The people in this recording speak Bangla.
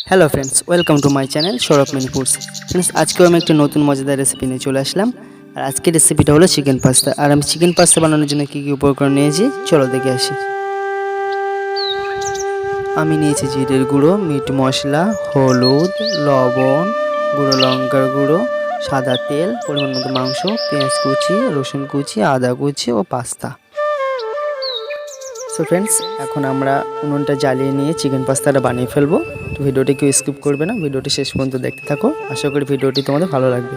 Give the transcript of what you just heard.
Hello friends, welcome to my channel Sourav mini foods. Friends, আজকেও আমি একটা নতুন মজাদার রেসিপি নিয়ে চলে আসলাম। আর আজকের রেসিপিটা হলো চিকেন পাস্তা। আর আমি চিকেন পাস্তা বানানোর জন্য কী কী উপকরণ নিয়েছি চলো দেখে আসি। আমি নিয়েছি জিরের গুঁড়ো, মিট মশলা, হলুদ, লবণ, গুঁড়ো লঙ্কার গুঁড়ো, সাদা তেল, পরিমাণ মতো মাংস, পেঁয়াজ কুচি, রসুন কুচি, আদা কুচি ও পাস্তা। সো ফ্রেন্ডস, এখন আমরা উনুনটা জ্বালিয়ে নিয়ে চিকেন পাস্তাটা বানিয়ে ফেলবো। তো ভিডিওটি কেউ স্কিপ করবে না, ভিডিওটি শেষ পর্যন্ত দেখতে থাকো। আশা করি ভিডিওটি তোমাদের ভালো লাগবে।